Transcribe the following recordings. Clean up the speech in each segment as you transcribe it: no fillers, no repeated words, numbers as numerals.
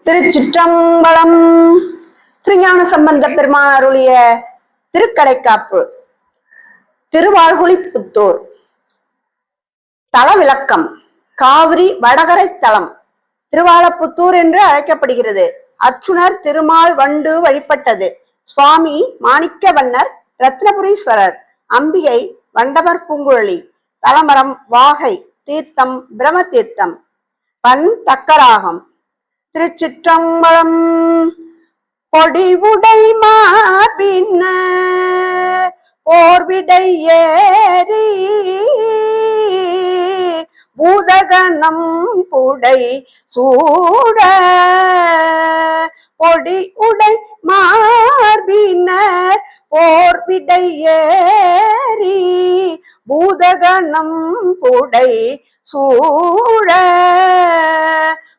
திருச்சிற்றம்பலம். திருஞான சம்பந்த பெருமான் அருளிய திருக்கடைக்காப்பு. திருவாழ்குழிப்புத்தூர். தல விளக்கம். காவிரி வடகரை தலம் திருவாலப்புத்தூர் என்று அழைக்கப்படுகிறது. அர்ச்சுனர் திருமால் வண்டு வழிபட்டது. சுவாமி மாணிக்கவண்ணர் ரத்னபுரீஸ்வரர், அம்பிகை வண்டவர் பூங்குழலி. தலமரம் வாகை, தீர்த்தம் பிரம தீர்த்தம். பண் தக்கராகம். திருச்சிற்றம்பலம். பொடிவுடை மாபின்ன போர்விடை ஏறி பூதகணம் புடை சூட பொடி உடை மார்பினர் போர்விடை ஏறி பூதகணம் புடை சூழ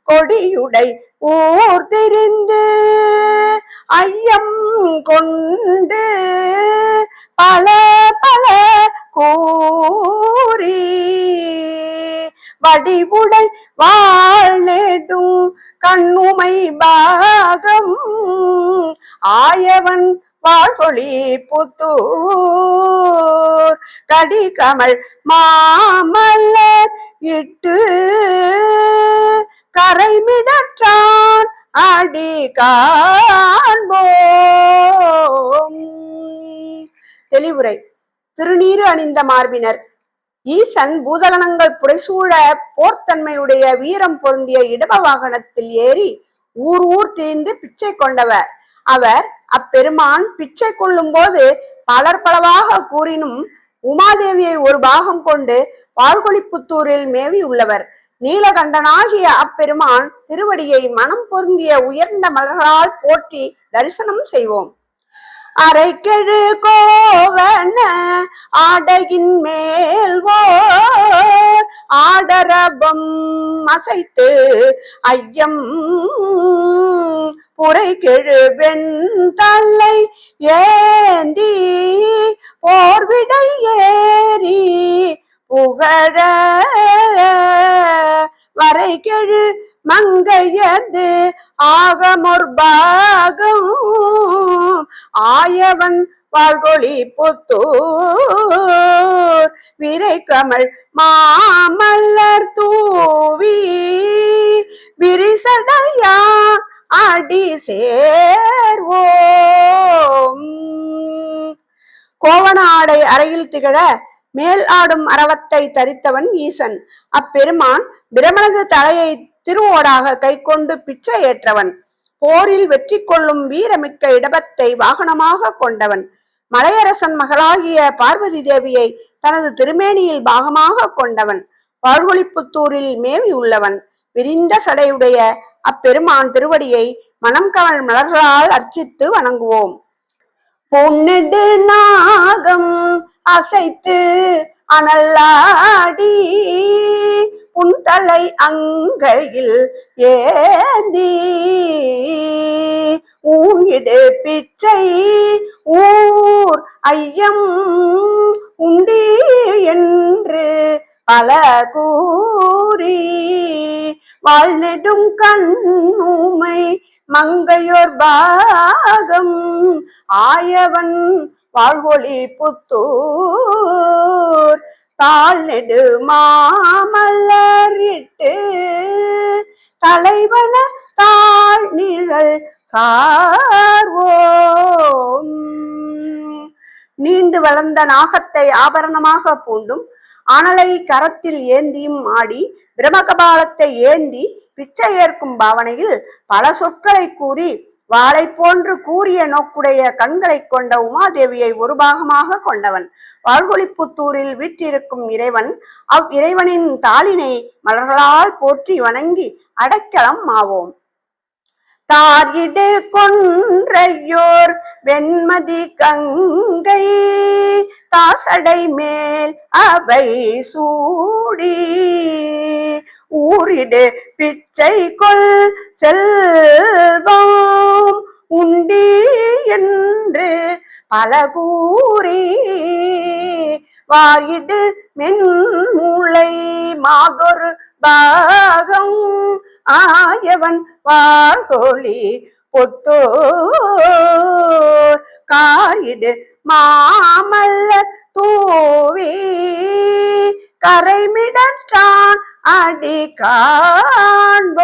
கொடியுடை ஊர் திரிந்து ஐயம் கொண்டு பல பல கூறி வடிவுடை வாழ் நெடும் கண்ணுமை பாகம் ஆயவன் வாழ்கொழி புத்தூர் கடிகமள் மாமல்லர் இட்டு கரைமிடற்றான் அடி காண்போம். தெளிவுரை. திருநீறு அணிந்த மார்பினர். ஈசன் பூதகணங்கள் புடைசூழ போர்த்தன்மையுடைய வீரம் பொருந்திய இடப வாகனத்தில் ஏறி ஊர் ஊர் திரிந்து பிச்சை கொண்டவர் அவர். அப்பெருமான் பிச்சை கொள்ளும் போது பலர் பலவாக கூறினும் உமாதேவியை ஒரு பாகம் கொண்டு வாழ்கொழிப்புத்தூரில் மேவி உள்ளவர். நீலகண்டனாகிய அப்பெருமான் திருவடியை மனம் பொருந்திய உயர்ந்த மலர்களால் போற்றி தரிசனம் செய்வோம். அரைக்கெழு கோவன ஆடையின் மேல்வோர் ஆடரபம் அசைத்து ஐயம் புரைகெழு வெண்தலை ஏந்தி போர்விடை ஏறி புகழ வரைகெழு மங்கையது ஆகமொர்பாகம் ஆயவன் வாழ்கொழி புத்தூர் விரை கமல் மாமல்லர் தூவி விரிசடையா அடி சேர்வோம். கோவண ஆடை அறையில் திகழ மேல் ஆடும் அரவத்தை தரித்தவன் ஈசன். அப்பெருமான் பிரமனது தலையை திருவோடாக கை கொண்டு பிச்சை ஏற்றவன். போரில் வெற்றி கொள்ளும் வீரமிக்க இடபத்தை வாகனமாக கொண்டவன். மலையரசன் மகளாகிய பார்வதி தேவியை தனது திருமேனியில் பாகமாக கொண்டவன். வாழ்கொழிப்புத்தூரில் மேவி உள்ளவன். விரிந்த சடையுடைய அப்பெருமான் திருவடியை மனம் கவல் மலர்களால் அர்ச்சித்து வணங்குவோம். பொன்னெடு நாகம் அசைத்து அனல்லாடி புன்தலை அங்கையில் ஏந்தி ஊங்கிடு பிச்சை ஊர் ஐயம் உண்டி என்று பல கூறி வாழ்நெடும் கண்ணுமை மங்கையோர் பாகம் ஆயவன் வாழ்வொளி புத்தூர் தாழ் நெடு மாமல்லரிட்டு தலைவன தாழ் நிழல் சார்வோம். நீண்டு வளர்ந்த நாகத்தை ஆபரணமாக பூண்டும் அனலை கரத்தில் ஏந்தியும் ஆடி பிரம்மகபாலத்தை ஏந்தி பிச்சை ஏற்கும் பாவனையில் பல சொற்களை கூறி வாளை போன்று கூறிய நோக்குடைய கண்களை கொண்ட உமாதேவியை ஒரு பாகமாக கொண்டவன். வாழ்கொழிப்புத்தூரில் வீற்றிருக்கும் இறைவன் அவ் இறைவனின் தாளினை மலர்களால் போற்றி வணங்கி அடைக்கலம் ஆவோம். தாரிடு கொன்றையோர் வெண்மதி கங்கை தாசடை மேல் அவை சூடி ஊரிடு பிச்சை கொள் செல்வம் உண்டி என்று பல கூறி வாயிடு மென்மூளை மாதொரு பாகம் ஆயவன் வாழ்கோழி புத்தூர் காரிடு மாமல்ல தூவி கரைமிடற்றான் அடி காண்போம்.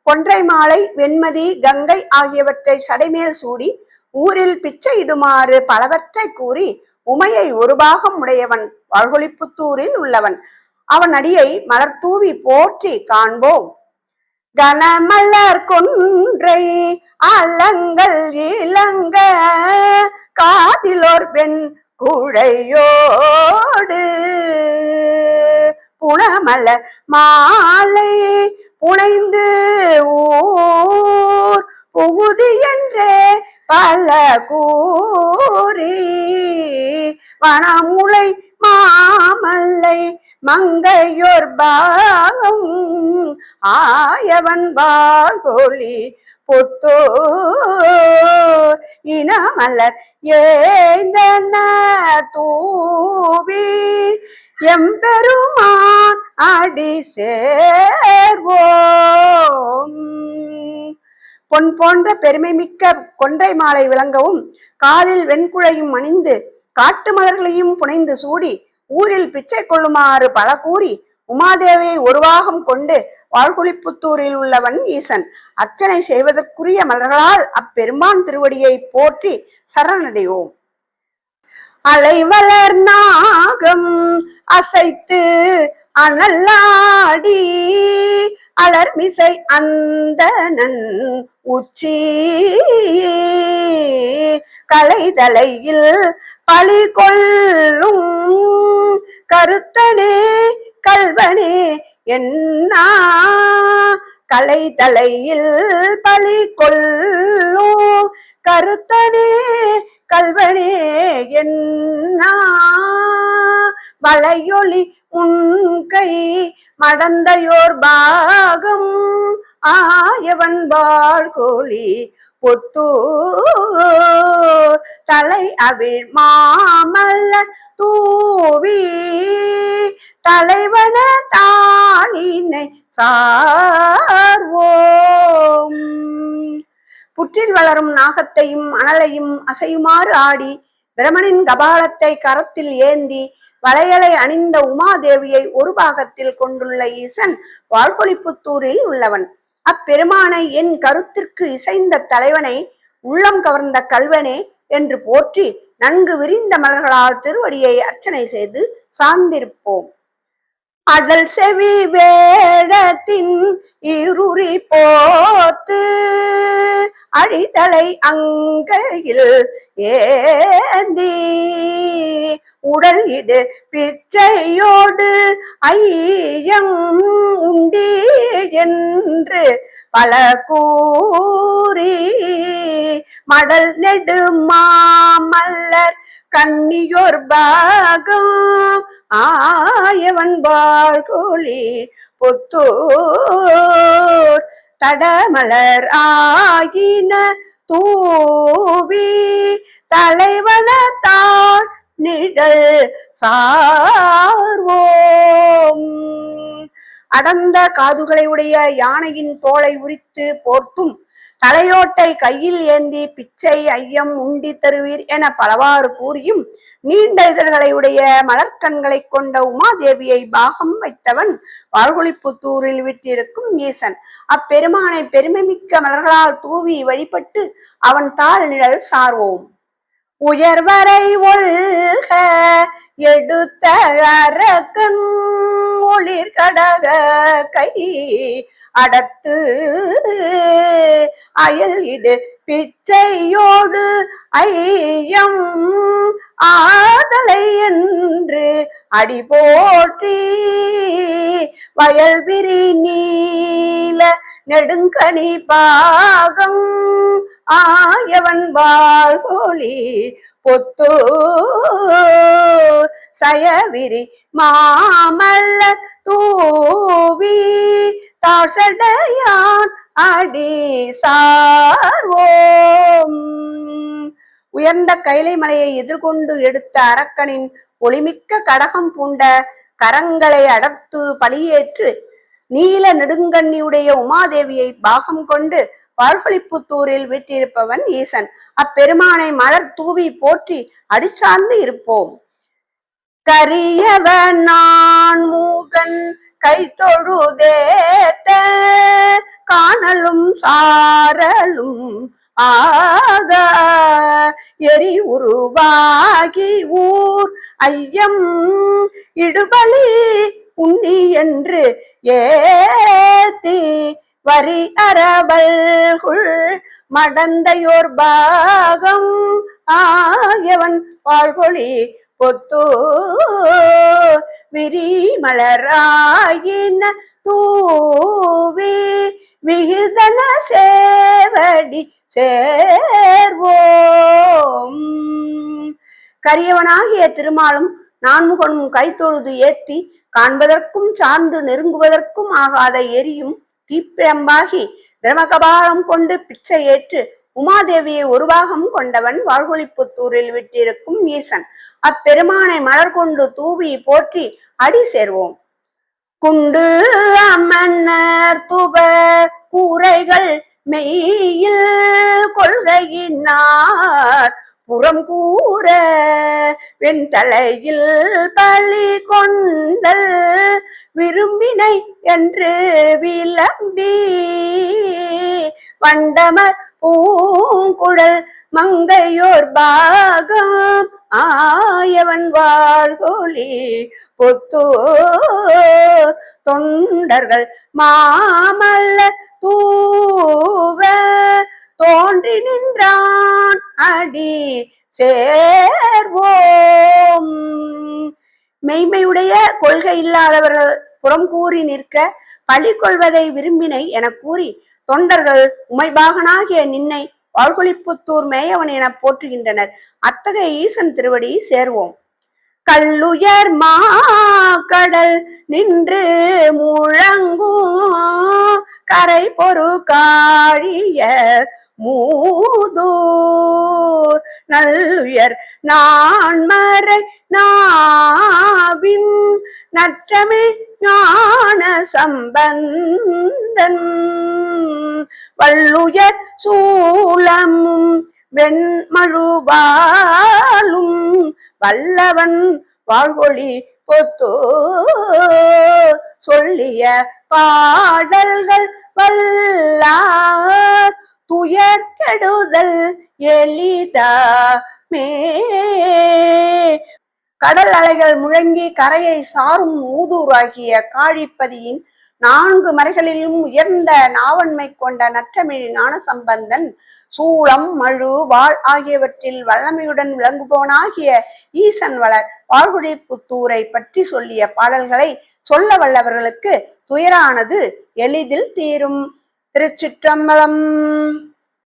கொன்றை மாலை, வெண்மதி, கங்கை ஆகியவற்றை சடைமேல் சூடி ஊரில் பிச்சையிடுமாறு பலவற்றை கூறி உமையை ஒரு பாகம் உடையவன் வாழ்கொழிப்புத்தூரில் உள்ளவன். அவன் அடியை மலர் தூவி போற்றி காண்போம். கனமலர் கொன்றை அலங்கள் இளங்க காதிலோர் பெண் குழையோடு புனமல மாலை புனைந்து ஊர் புகுதி என்றே பல கூறி வனமுலை மாமல்லை மங்கையோர் பாகம் ஆயவன் வாழ்கோழி புத்தூர் இனமலர் ஏந்தன தூவி எம்பெருமான் அடி சேர்வோம். பொன் போன்ற பெருமை மிக்க கொன்றை மாலை விளங்கவும் காலில் வெண்குழையும் அணிந்து காட்டு மலர்களையும் புனைந்து சூடி ஊரில் பிச்சை கொள்ளுமாறு பல கூறி உமாதேவியை ஒருவாகம் கொண்டு வாழ்கொழிப்புத்தூரில் உள்ளவன் ஈசன். அர்ச்சனை செய்வதற்குரிய மலர்களால் அப்பெருமான் திருவடியை போற்றி சரணடைவோம். அலைவளர் நாகம் அசைத்து அனல்லாடி அலர்மிசை அந்தணன் உச்சி கலைதலையில் பழி கொள்ளும் கருத்தனே கல்வனே என்னா கலைதலையில் பழி கொள்ளும் கருத்தனே கல்வனே என்னா வளையொலி உன்கை மடந்தையோர் பாகம் ஆயவன் வாழ்கோழி புத்தூர் தலை அவிழ் மாமல்ல தூவி தலைவன தாளினை சார்வோம். புற்றில் வளரும் நாகத்தையும் அனலையும் அசையுமாறு ஆடி பிரமனின் கபாலத்தை கரத்தில் ஏந்தி வளையலை அணிந்த உமாதேவியை ஒரு பாகத்தில் கொண்டுள்ள ஈசன் வாழ்கொழிப்புத்தூரில் உள்ளவன். அப்பெருமானை என் கருத்திற்கு இசைந்த தலைவனை உள்ளம் கவர்ந்த கல்வனே என்று போற்றி நன்கு விரிந்த மலர்களால் திருவடியை அர்ச்சனை செய்து சார்ந்திருப்போம். அடல் செவி வேடத்தின் இருறி போத்து அழிதலை அங்கையில் ஏந்தி உடல் இடு பிச்சையோடு ஐயம் உண்டி என்று பல கூறி மடல் நெடு மாமல்லர் கண்ணியோர் பாகம் ஆயவன் வாழ்கோழி புத்தூர் தடமலர் ஆயின தூவி தலைவனத்தாள் நிழல் சார்வோம். அடர்ந்த காதுகளை உடைய யானையின் தோலை உரித்து போர்த்தும் தலையோட்டை கையில் ஏந்தி பிச்சை ஐயம் உண்டி தருவீர் என பலவாறு கூறியும் நீண்ட இதழ்களை உடைய மலர்கண்களை கொண்ட உமாதேவியை பாகம் வைத்தவன் வாழ்கொழிப்புத்தூரில் விட்டிருக்கும் ஈசன். அப்பெருமானை பெருமை மிக்க மலர்களால் தூவி வழிபட்டு அவன் தாள் நிழல் சார்வோம். உயர்வரை ஒல்க எடுத்த அரக்கன் ஒளிர் கடக கை அடத்து அயல் இடு பிச்சையோடு ஐயம் ஆதலை என்று அடி போற்றி வயல் விரி நீல நெடுங்கனி பாகம் ஆயவன் வாழ்கோழி புத்தூர் சயவிரி மாமல்ல தூவி தாசடையான் அடி சார்வோம். உயர்ந்த கைலை மலையை எதிர்கொண்டு எடுத்த அரக்கனின் ஒளிமிக்க கடகம் பூண்ட கரங்களை அடர்த்து பலியேற்று நீல நெடுங்கண்ணியுடைய உமாதேவியை பாகம் கொண்டு வாழ்கொழிப்புத்தூரில் வீட்டிருப்பவன் ஈசன். அப்பெருமானை மலர் தூவி போற்றி அடிசார்ந்து இருப்போம். கரியவன் நான் மூகன் கை தொழுதேத்த காணலும் சாரலும் ஆக எரி உருவாகி ஊர் ஐயம் இடுபலி உண்ணி என்று ஏத்தி வரி அரவல்குள் மடந்தையோர் பாகம் ஆயவன் வாழ்கொழி பொத்து விரிமலராயின தூவி விகிதன சேவடி சேர்வோம். கரியவனாகிய திருமாலும் நான்முகனும் கைத்தொழுது ஏத்தி காண்பதற்கும் சார்ந்து நெருங்குவதற்கும் ஆகாத எரியும் தீப்பிழம்பாகி பிரமகபாலம் கொண்டு பிச்சை ஏற்று உமாதேவியை ஒரு பாகம் கொண்டவன் வாழ்கொழிப்புத்தூரில் விட்டிருக்கும் ஈசன். அப்பெருமானை மலர் கொண்டு தூவி போற்றி அடி சேர்வோம். குண்டு அமன்னர் துப கூரைகள் மெய்யில் கொள்கையினார் புறம் கூற வெண்தலையில் பலி கொண்டல் விரும்பினை என்று விளம்பி வண்டமர் பூங்குழல் மங்கையோர் பாகம் ஆயவன் வாழ்கொழி பொத்து தொண்டர்கள் மாமல்ல தூவ தோன்றி நின்றான் அடி சேர்வோம். மெய்மையுடைய கொள்கை இல்லாதவர்கள் புறம் கூறி நிற்க பழி கொள்வதை விரும்பினை என கூறி தொண்டர்கள் உமைபாகனாகிய நின்னை வாழ்கொழிப்புத்தூர் மேயவன் என போற்றுகின்றனர். அத்தகைய ஈசன் திருவடி சேர்வோம். கல்லுயர் மாக்கடல் நின்று முழங்கும் கரை பொறு காழிய மூதூர் நல்லுயர் நான்மறை நாவின் நற்றமிழ் ஞான சம்பந்தன் வள்ளுயர் சூலமும் வெண்மழுவாலும் வல்லவன் வாழ்கொழி பொத்து சொல்லிய பாடல்கள் வல்லார் துயர் கெடுதல் எளிதாமே. கடல் அலைகள் முழங்கி கரையை சாரும் மூதூராகிய காழிப்பதியின் 4 மறைகளிலும் உயர்ந்த நாவன்மை கொண்ட நற்றமிழ் ஞான சம்பந்தன் சூளம் மழு வாள் ஆகியவற்றில் வல்லமையுடன் விளங்குபவனாகிய ஈசன் வளர் வாழ்கொழிப்புத்தூரை பற்றி சொல்லிய பாடல்களை சொல்ல வல்லவர்களுக்கு துயரானது எளிதில் தீரும். திருச்சிற்றம்பலம்.